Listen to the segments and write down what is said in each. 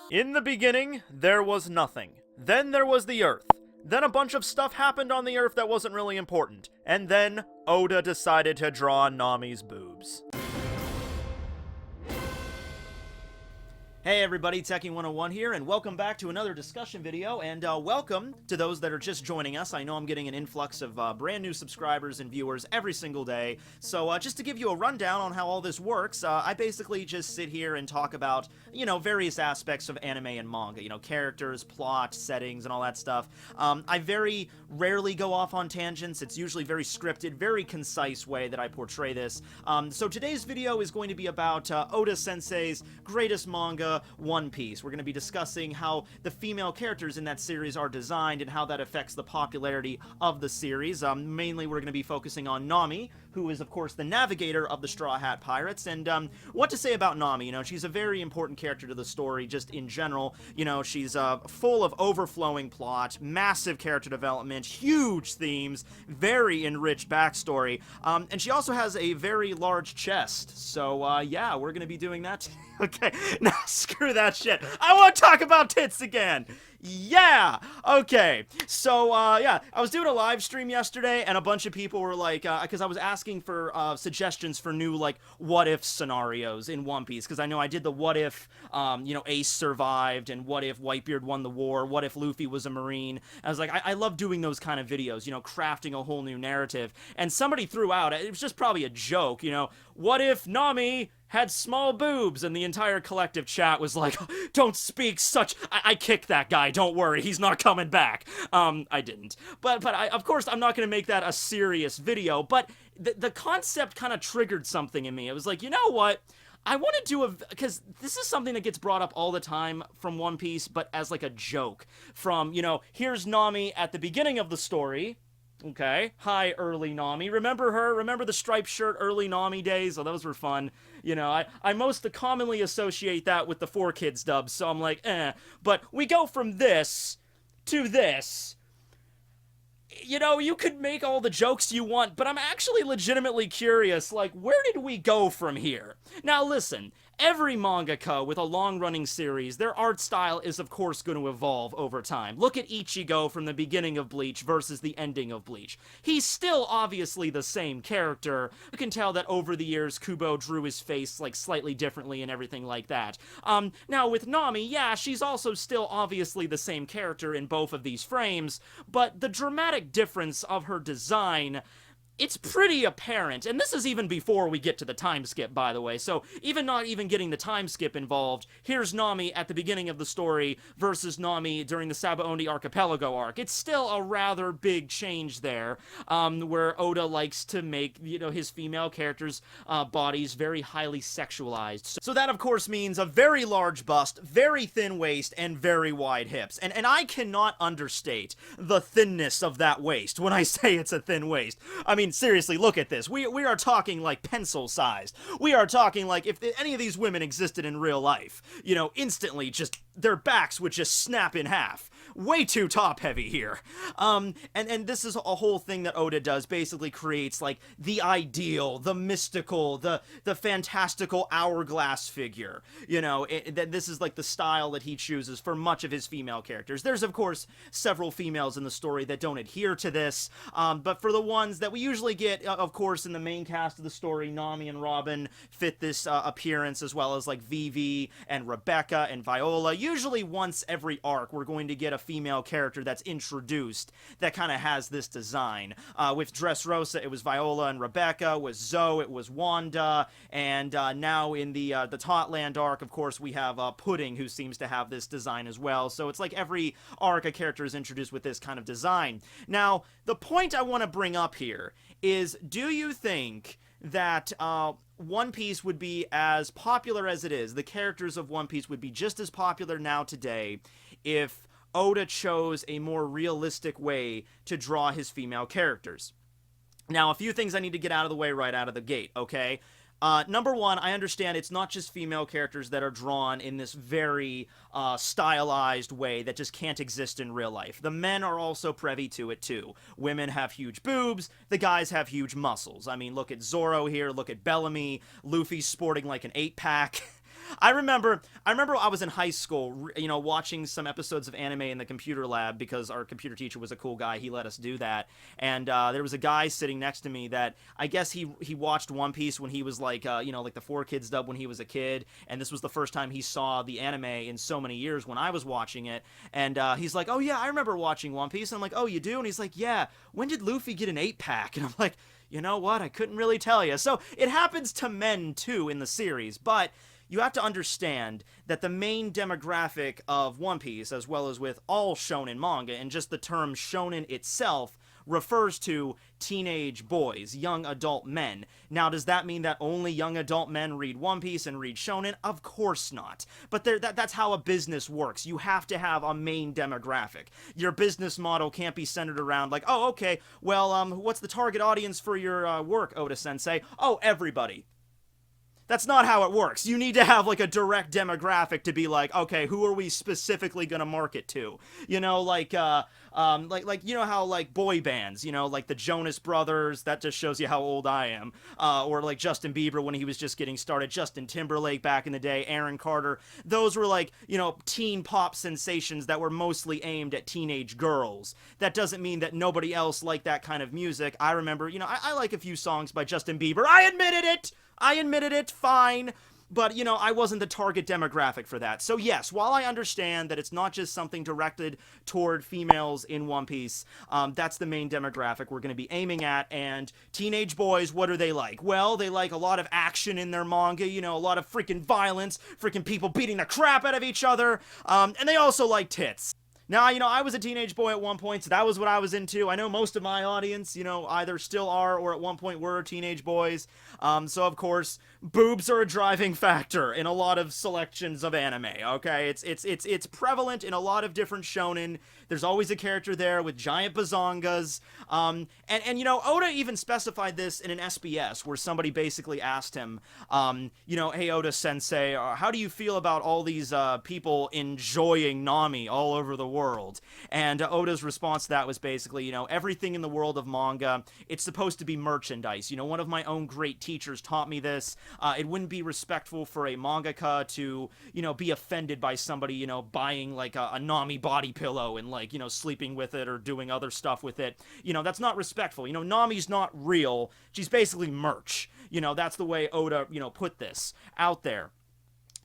In the beginning, there was nothing. Then there was the Earth. Then a bunch of stuff happened on the Earth that wasn't really important. And then, Oda decided to draw Nami's boobs. Hey everybody, Tekking101 here, and welcome back to another discussion video, and welcome to those that are just joining us. I know I'm getting an influx of brand new subscribers and viewers every single day, so just to give you a rundown on how all this works, I basically just sit here and talk about, various aspects of anime and manga, characters, plot, settings, and all that stuff. I very rarely go off on tangents. It's usually very scripted, very concise way that I portray this. So today's video is going to be about Oda-sensei's greatest manga, One Piece. We're going to be discussing how the female characters in that series are designed and how that affects the popularity of the series. Mainly we're going to be focusing on Nami, who is of course the navigator of the Straw Hat Pirates, and what to say about Nami. She's a very important character to the story just in general. She's full of overflowing plot, massive character development, huge themes, very enriched backstory, and she also has a very large chest. So yeah, we're going to be doing that. Okay, now screw that shit. I want to talk about tits again. Yeah! Okay, so, yeah, I was doing a live stream yesterday, and a bunch of people were like, because I was asking for, suggestions for new, what-if scenarios in One Piece, because I know I did the what-if, Ace survived, and what if Whitebeard won the war, what if Luffy was a Marine. I was like, I love doing those kind of videos, crafting a whole new narrative, and somebody threw out, it was just probably a joke, what if Nami had small boobs, and the entire collective chat was like, don't speak such, I kicked that guy, don't worry, he's not coming back. I didn't. But of course, I'm not gonna make that a serious video, but the concept kind of triggered something in me. It was like, you know what? I want to do because this is something that gets brought up all the time from One Piece, but as like a joke. From, here's Nami at the beginning of the story. Okay, hi, early Nami. Remember her? Remember the striped shirt early Nami days? Oh, those were fun. I most commonly associate that with the 4Kids dubs, so I'm like, eh. But we go from this to this. You could make all the jokes you want, but I'm actually legitimately curious, where did we go from here? Now listen, every mangaka with a long-running series, their art style is of course going to evolve over time. Look at Ichigo from the beginning of Bleach versus the ending of Bleach. He's still obviously the same character. You can tell that over the years Kubo drew his face slightly differently and everything like that. Now with Nami, yeah, she's also still obviously the same character in both of these frames, but the dramatic difference of her design, it's pretty apparent, and this is even before we get to the time skip, by the way, so not even getting the time skip involved, here's Nami at the beginning of the story versus Nami during the Sabaody Archipelago arc. It's still a rather big change there, where Oda likes to make, his female characters' bodies very highly sexualized. So that, of course, means a very large bust, very thin waist, and very wide hips. And I cannot understate the thinness of that waist when I say it's a thin waist. I mean, seriously, look at this. We are talking pencil sized. We are talking if any of these women existed in real life, instantly just their backs would just snap in half. Way too top heavy here. And this is a whole thing that Oda does, basically creates the ideal, the mystical, the fantastical hourglass figure. This is the style that he chooses for much of his female characters. There's of course several females in the story that don't adhere to this, but for the ones that we usually get, of course, in the main cast of the story, Nami and Robin fit this appearance, as well as Vivi and Rebecca and Viola. Usually once every arc, we're going to get a female character that's introduced that kind of has this design. With Dressrosa, it was Viola and Rebecca. With Zoe, it was Wanda. And now in the Totland arc, of course, we have Pudding, who seems to have this design as well. So it's every arc a character is introduced with this kind of design. Now, the point I want to bring up here is, do you think that One Piece would be as popular as it is, the characters of One Piece would be just as popular now today if Oda chose a more realistic way to draw his female characters? Now, a few things I need to get out of the way right out of the gate, okay? Number one, I understand it's not just female characters that are drawn in this very stylized way that just can't exist in real life. The men are also privy to it too. Women have huge boobs, the guys have huge muscles. I mean, look at Zoro here, look at Bellamy, Luffy's sporting like an 8-pack. I remember I was in high school, you know, watching some episodes of anime in the computer lab because our computer teacher was a cool guy. He let us do that. And there was a guy sitting next to me that I guess he watched One Piece when he was like, you know, like the 4Kids dub when he was a kid. And this was the first time he saw the anime in so many years when I was watching it. And he's like, oh yeah, I remember watching One Piece. And I'm like, oh, you do? And he's like, yeah, when did Luffy get an 8-pack? And I'm like, you know what? I couldn't really tell you. So it happens to men too in the series, but you have to understand that the main demographic of One Piece, as well as with all shonen manga, and just the term shonen itself, refers to teenage boys, young adult men. Now, does that mean that only young adult men read One Piece and read shonen? Of course not. But that's how a business works. You have to have a main demographic. Your business model can't be centered around like, oh, okay, well, what's the target audience for your work, Oda-sensei? Oh, everybody. That's not how it works. You need to have, like, a direct demographic to be like, okay, who are we specifically gonna market to? You know, like, you know how, like, boy bands, you know, like the Jonas Brothers, that just shows you how old I am, or, like, Justin Bieber when he was just getting started, Justin Timberlake back in the day, Aaron Carter, those were, like, you know, teen pop sensations that were mostly aimed at teenage girls. That doesn't mean that nobody else liked that kind of music. I remember, you know, I like a few songs by Justin Bieber. I admitted it, fine, but, you know, I wasn't the target demographic for that. So yes, while I understand that it's not just something directed toward females in One Piece, that's the main demographic we're going to be aiming at, and teenage boys, what are they like? Well, they like a lot of action in their manga, you know, a lot of freaking violence, freaking people beating the crap out of each other, and they also like tits. Now, you know, I was a teenage boy at one point, so that was what I was into. I know most of my audience, you know, either still are or at one point were teenage boys. So, of course, boobs are a driving factor in a lot of selections of anime, okay? It's prevalent in a lot of different shonen. There's always a character there with giant bazongas. And you know, Oda even specified this in an SBS where somebody basically asked him, you know, hey, Oda-sensei, how do you feel about all these people enjoying Nami all over the world? And Oda's response to that was basically, you know, everything in the world of manga, it's supposed to be merchandise. You know, one of my own great teachers taught me this. It wouldn't be respectful for a mangaka to, you know, be offended by somebody, you know, buying like a Nami body pillow and like, you know, sleeping with it or doing other stuff with it. You know, that's not respectful. You know, Nami's not real. She's basically merch. You know, that's the way Oda, you know, put this out there.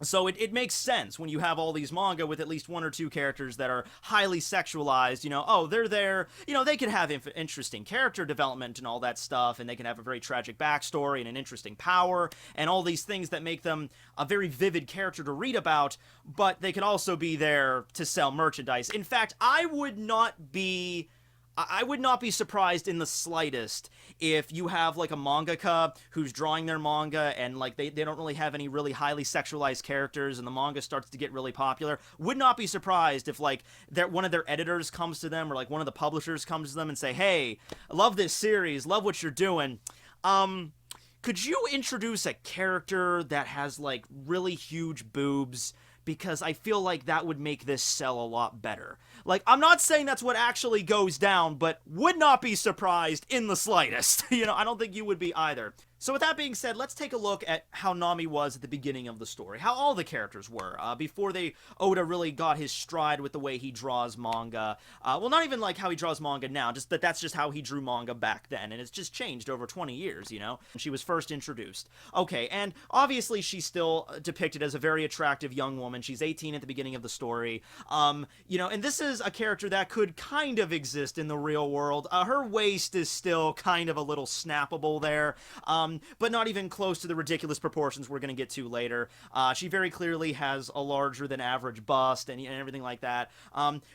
So it makes sense when you have all these manga with at least one or two characters that are highly sexualized, you know, oh, they're there, you know, they can have interesting character development and all that stuff, and they can have a very tragic backstory and an interesting power, and all these things that make them a very vivid character to read about, but they can also be there to sell merchandise. In fact, I would not be surprised in the slightest if you have, like, a mangaka who's drawing their manga and, like, they don't really have any really highly sexualized characters and the manga starts to get really popular. Would not be surprised if, like, one of their editors comes to them or, like, one of the publishers comes to them and say, hey, I love this series, love what you're doing. Could you introduce a character that has, like, really huge boobs? Because I feel like that would make this sell a lot better. Like, I'm not saying that's what actually goes down, but would not be surprised in the slightest. You know, I don't think you would be either. So with that being said, let's take a look at how Nami was at the beginning of the story. How all the characters were, before Oda really got his stride with the way he draws manga. Well, not even like how he draws manga now, just that's just how he drew manga back then, and it's just changed over 20 years, you know? She was first introduced. Okay, and obviously she's still depicted as a very attractive young woman. She's 18 at the beginning of the story. You know, and this is a character that could kind of exist in the real world. Her waist is still kind of a little snappable there. But not even close to the ridiculous proportions we're going to get to later. She very clearly has a larger than average bust and everything like that.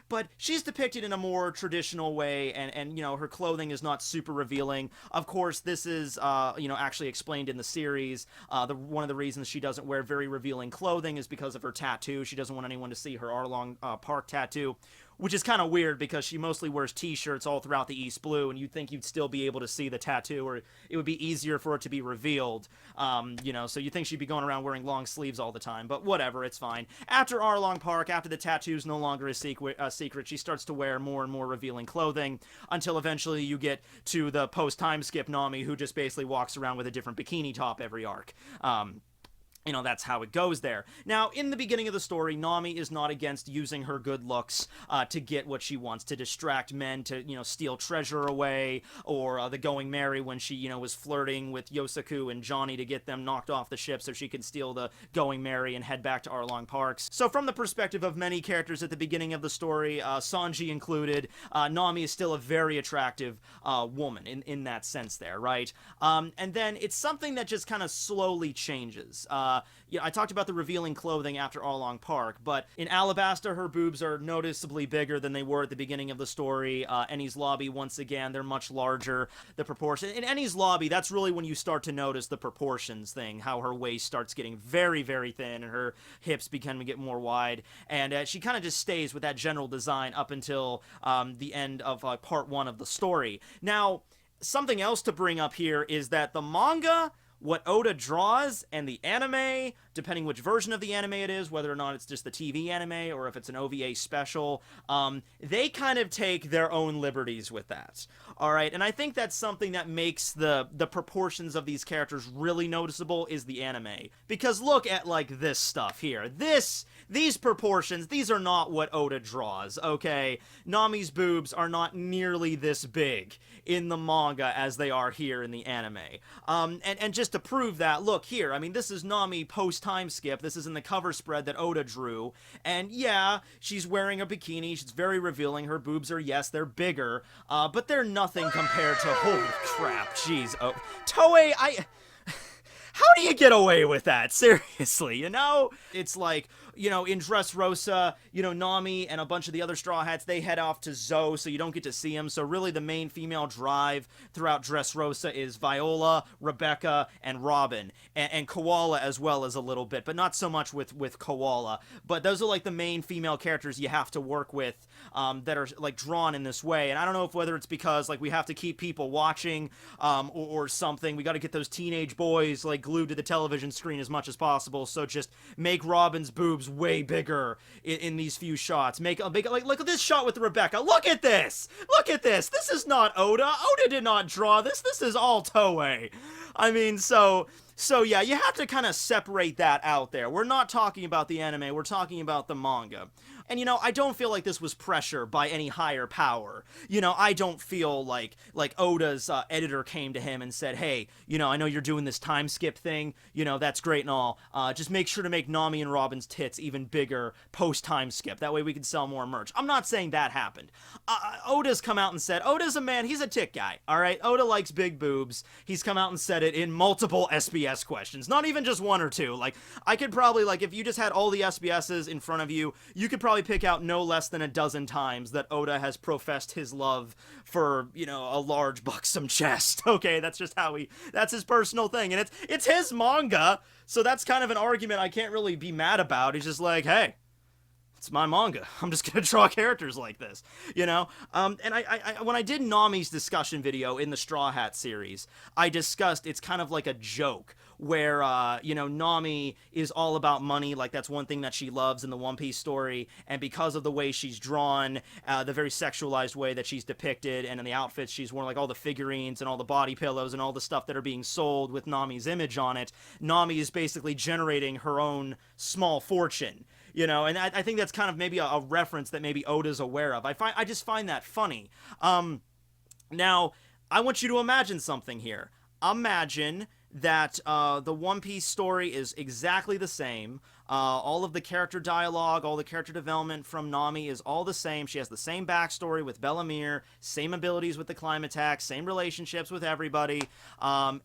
But she's depicted in a more traditional way, and you know, her clothing is not super revealing. Of course, this is, you know, actually explained in the series. One of the reasons she doesn't wear very revealing clothing is because of her tattoo. She doesn't want anyone to see her Arlong Park tattoo, which is kind of weird because she mostly wears t-shirts all throughout the East Blue, and you'd think you'd still be able to see the tattoo, or it would be easier for it to be revealed, you know, so you think she'd be going around wearing long sleeves all the time, but whatever, it's fine. After Arlong Park, after the tattoo's no longer a secret, she starts to wear more and more revealing clothing, until eventually you get to the post-time skip Nami, who just basically walks around with a different bikini top every arc. you know, that's how it goes there. Now, in the beginning of the story, Nami is not against using her good looks to get what she wants, to distract men, to, you know, steal treasure away, or the Going Merry when she, you know, was flirting with Yosaku and Johnny to get them knocked off the ship so she could steal the Going Merry and head back to Arlong Parks. So from the perspective of many characters at the beginning of the story, Sanji included, Nami is still a very attractive woman in that sense there, right? And then it's something that just kind of slowly changes. Yeah, I talked about the revealing clothing after Arlong Park, but in Alabasta, her boobs are noticeably bigger than they were at the beginning of the story. Eni's Lobby, once again, they're much larger. The proportion in Eni's Lobby, that's really when you start to notice the proportions thing, how her waist starts getting very, very thin and her hips begin to get more wide, and she kind of just stays with that general design up until the end of part 1 of the story. Now, something else to bring up here is that the manga, what Oda draws, and the anime, depending which version of the anime it is, whether or not it's just the TV anime or if it's an OVA special, they kind of take their own liberties with that. Alright, and I think that's something that makes the proportions of these characters really noticeable is the anime. Because look at, like, this stuff here. These proportions, these are not what Oda draws, okay? Nami's boobs are not nearly this big in the manga as they are here in the anime. And just to prove that, look here, I mean, this is Nami post-time skip. This is in the cover spread that Oda drew. And yeah, she's wearing a bikini. She's very revealing. Her boobs are, yes, they're bigger, but they're nothing compared to, holy crap, jeez. Oh, Toei, how do you get away with that? Seriously, you know? It's like, you know, in Dressrosa, you know, Nami and a bunch of the other Straw Hats, they head off to Zoe, so you don't get to see them. So really the main female drive throughout Dressrosa is Viola, Rebecca, and Robin. And Koala as well as a little bit, but not so much with Koala. But those are like the main female characters you have to work with that are like drawn in this way. And I don't know if whether it's because like we have to keep people watching or something. We got to get those teenage boys like glued to the television screen as much as possible. So just make Robin's boobs way bigger in these few shots. Make like look at this shot with Rebecca. Look at this. Look at this. This is not Oda. Oda did not draw this. This is all Toei. I mean, so yeah, you have to kind of separate that out there. We're not talking about the anime. We're talking about the manga. And, you know, I don't feel like this was pressure by any higher power. You know, I don't feel like Oda's editor came to him and said, hey, you know, I know you're doing this time skip thing. You know, that's great and all. Just make sure to make Nami and Robin's tits even bigger post-time skip. That way we can sell more merch. I'm not saying that happened. Oda's come out and said, Oda's a man, he's a tit guy, all right? Oda likes big boobs. He's come out and said it in multiple SBS questions. Not even just one or two. Like, I could probably, like, if you just had all the SBSs in front of you, you could probably pick out no less than a dozen times that Oda has professed his love for, you know, a large buxom chest. Okay, that's just how that's his personal thing. And it's his manga, so that's kind of an argument I can't really be mad about. He's just like, hey, it's my manga. I'm just gonna draw characters like this, you know? And I when I did Nami's discussion video in the Straw Hat series, I discussed it's kind of like a joke where, you know, Nami is all about money, like that's one thing that she loves in the One Piece story, and because of the way she's drawn, the very sexualized way that she's depicted, and in the outfits she's worn, like all the figurines and all the body pillows and all the stuff that are being sold with Nami's image on it, Nami is basically generating her own small fortune. You know, and I think that's kind of maybe a reference that maybe Oda's aware of. I just find that funny. Now, I want you to imagine something here. Imagine that the One Piece story is exactly the same. All of the character dialogue, all the character development from Nami is all the same. She has the same backstory with Bellamere, same abilities with the Climb Attack, same relationships with everybody,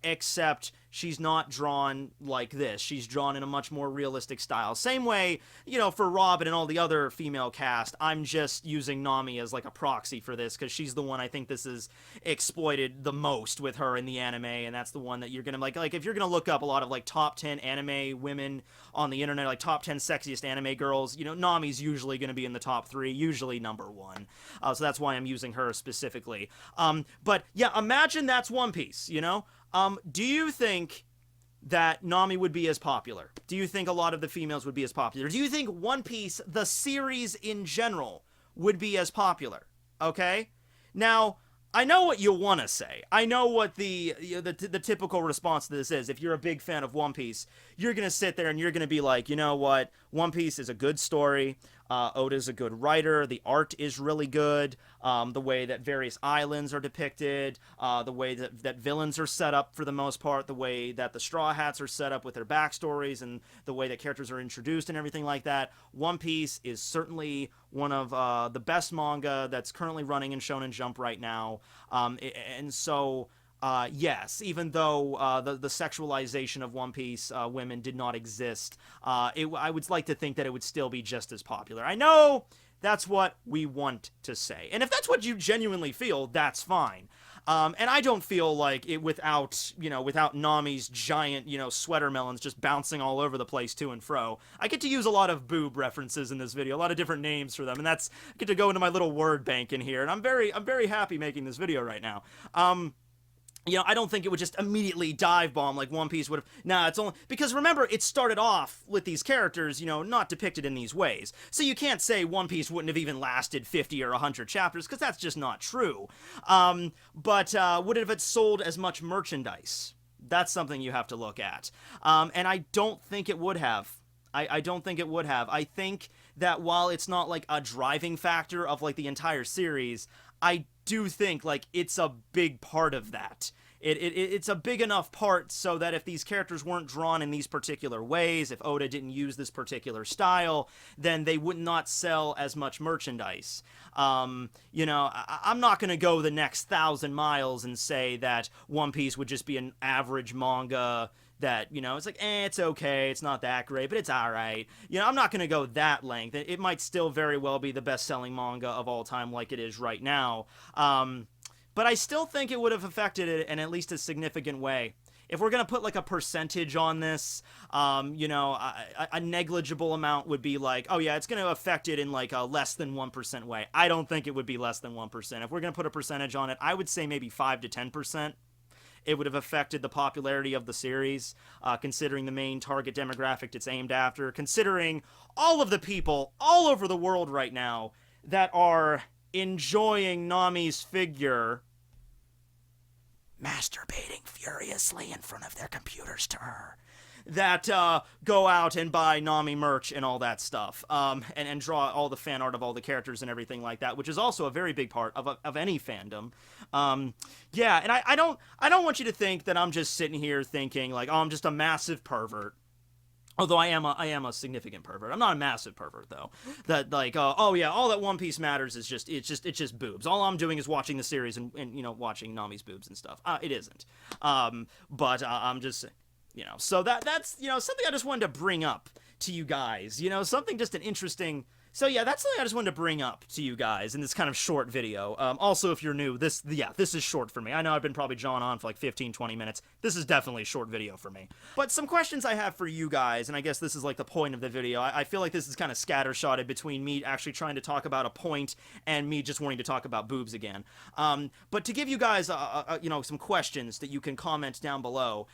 except she's not drawn like this. She's drawn in a much more realistic style. Same way, you know, for Robin and all the other female cast, I'm just using Nami as like a proxy for this because she's the one I think this is exploited the most with her in the anime, and that's the one that you're gonna like if you're gonna look up a lot of like top 10 anime women on the internet, like top 10 sexiest anime girls, you know, Nami's usually gonna be in the top 3, usually number 1. So that's why I'm using her specifically. But yeah, imagine that's One Piece, you know? Do you think that Nami would be as popular? Do you think a lot of the females would be as popular? Do you think One Piece, the series in general, would be as popular? Okay? Now, I know what you want to say. I know what the typical response to this is. If you're a big fan of One Piece, you're gonna sit there and you're gonna be like, you know what? One Piece is a good story. Oda's a good writer. The art is really good. The way that various islands are depicted, the way that villains are set up for the most part, the way that the Straw Hats are set up with their backstories, and the way that characters are introduced and everything like that. One Piece is certainly one of the best manga that's currently running in Shonen Jump right now. And so yes, even though the sexualization of One Piece women did not exist, I would like to think that it would still be just as popular. I know that's what we want to say. And if that's what you genuinely feel, that's fine. And I don't feel like it without Nami's giant, sweater melons just bouncing all over the place to and fro. I get to use a lot of boob references in this video, a lot of different names for them, and I get to go into my little word bank in here, and I'm very happy making this video right now. I don't think it would just immediately dive bomb like One Piece would have. Nah, it's only because remember, it started off with these characters, not depicted in these ways. So you can't say One Piece wouldn't have even lasted 50 or 100 chapters, because that's just not true. But would it have sold as much merchandise? That's something you have to look at. And I don't think it would have. I don't think it would have. I think that while it's not like a driving factor of like the entire series, I do think like it's a big part of that. It's a big enough part so that if these characters weren't drawn in these particular ways, if Oda didn't use this particular style, then they would not sell as much merchandise. I'm not going to go the next 1,000 miles and say that One Piece would just be an average manga that, it's like, it's okay, it's not that great, but it's alright. I'm not going to go that length. It might still very well be the best-selling manga of all time like it is right now. But I still think it would have affected it in at least a significant way. If we're going to put like a percentage on this, a negligible amount would be like, oh yeah, it's going to affect it in like a less than 1% way. I don't think it would be less than 1%. If we're going to put a percentage on it, I would say maybe 5 to 10%. It would have affected the popularity of the series, considering the main target demographic it's aimed after, considering all of the people all over the world right now that are enjoying Nami's figure masturbating furiously in front of their computers to her, that go out and buy Nami merch and all that stuff, and draw all the fan art of all the characters and everything like that, which is also a very big part of any fandom. Yeah, and I don't want you to think that I'm just sitting here thinking like, oh, I'm just a massive pervert. Although I am a significant pervert. I'm not a massive pervert though. That like oh yeah, all that One Piece matters is just it's just boobs. All I'm doing is watching the series and watching Nami's boobs and stuff. It isn't. But I'm just so that's something I just wanted to bring up to you guys. Something just an interesting. So yeah, that's something I just wanted to bring up to you guys in this kind of short video. Also, if you're new, this is short for me. I know I've been probably jawing on for like 15, 20 minutes. This is definitely a short video for me. But some questions I have for you guys, and I guess this is like the point of the video. I feel like this is kind of scattershotted between me actually trying to talk about a point and me just wanting to talk about boobs again. But to give you guys, some questions that you can comment down below.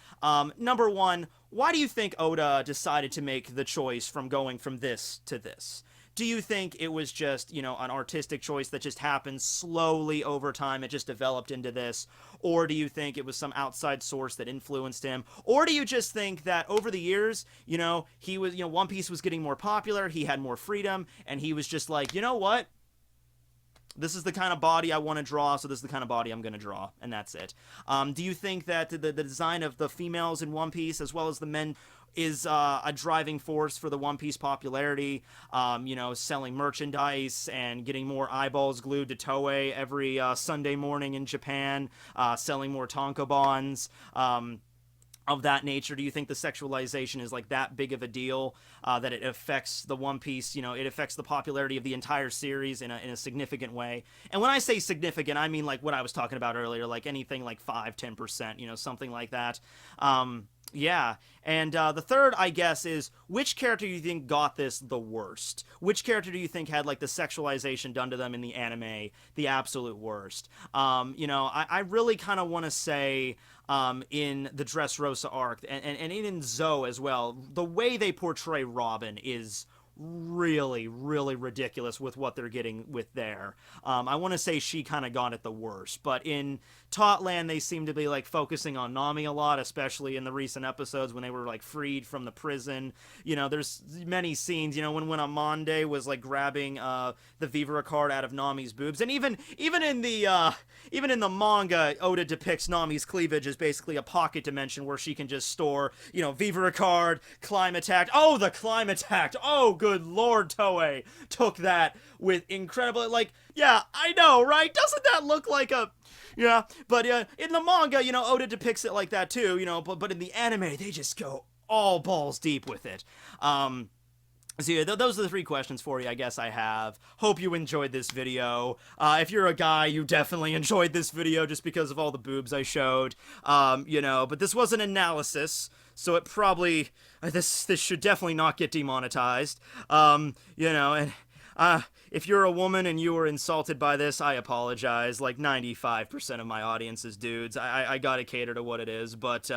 Number one, why do you think Oda decided to make the choice from going from this to this? Do you think it was just, an artistic choice that just happened slowly over time, it just developed into this? Or do you think it was some outside source that influenced him? Or do you just think that over the years, he was, One Piece was getting more popular, he had more freedom, and he was just like, you know what? This is the kind of body I want to draw, so this is the kind of body I'm going to draw, and that's it. Do you think that the design of the females in One Piece, as well as the men, is a driving force for the One Piece popularity, selling merchandise and getting more eyeballs glued to Toei every Sunday morning in Japan, selling more tankobons, of that nature? Do you think the sexualization is like that big of a deal, that it affects the One Piece, it affects the popularity of the entire series in a significant way? And when I say significant, I mean like what I was talking about earlier, like anything like 5-10%, something like that. Yeah, and the third, I guess, is which character do you think got this the worst? Which character do you think had, like, the sexualization done to them in the anime the absolute worst? I really kind of want to say in the Dressrosa arc, and in Zoe as well, the way they portray Robin is really, really ridiculous with what they're getting with there. I want to say she kind of got it the worst, but in Totland they seem to be like focusing on Nami a lot, especially in the recent episodes when they were like freed from the prison. You know, there's many scenes, you know, when Amande was like grabbing the Vivara card out of Nami's boobs, and even in the manga, Oda depicts Nami's cleavage as basically a pocket dimension where she can just store, you know, Vivara card, climb attack. Oh, the climb attack. Oh, good lord, Toei took that with incredible, like, yeah, I know, right? Doesn't that look like a, yeah, but in the manga, you know, Oda depicts it like that too, you know, but in the anime, they just go all balls deep with it. So yeah, those are the 3 questions for you, I guess I have. Hope you enjoyed this video. If you're a guy, you definitely enjoyed this video just because of all the boobs I showed. You know, but this was an analysis, so it probably, this should definitely not get demonetized. You know, and if you're a woman and you were insulted by this, I apologize. Like 95% of my audience is dudes. I gotta cater to what it is, but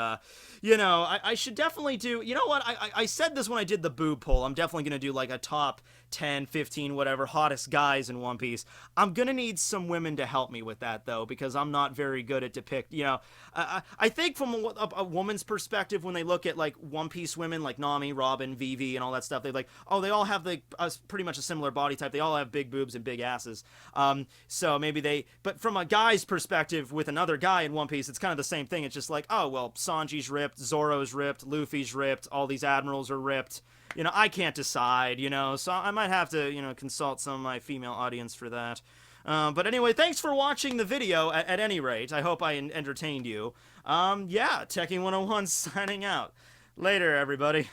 you know, I should definitely do, you know what, I said this when I did the boob poll. I'm definitely gonna do like a top 10, 15, whatever, hottest guys in One Piece. I'm gonna need some women to help me with that, though, because I'm not very good at you know, I think from a woman's perspective, when they look at, like, One Piece women, like Nami, Robin, Vivi, and all that stuff, they're like, oh, they all have, pretty much a similar body type. They all have big boobs and big asses. So maybe but from a guy's perspective with another guy in One Piece, it's kind of the same thing. It's just like, oh, well, Sanji's ripped, Zoro's ripped, Luffy's ripped, all these admirals are ripped. You know, I can't decide, you know, so I might have to, you know, consult some of my female audience for that. But anyway, thanks for watching the video, at any rate. I hope I entertained you. Yeah, Tekking101 signing out. Later, everybody.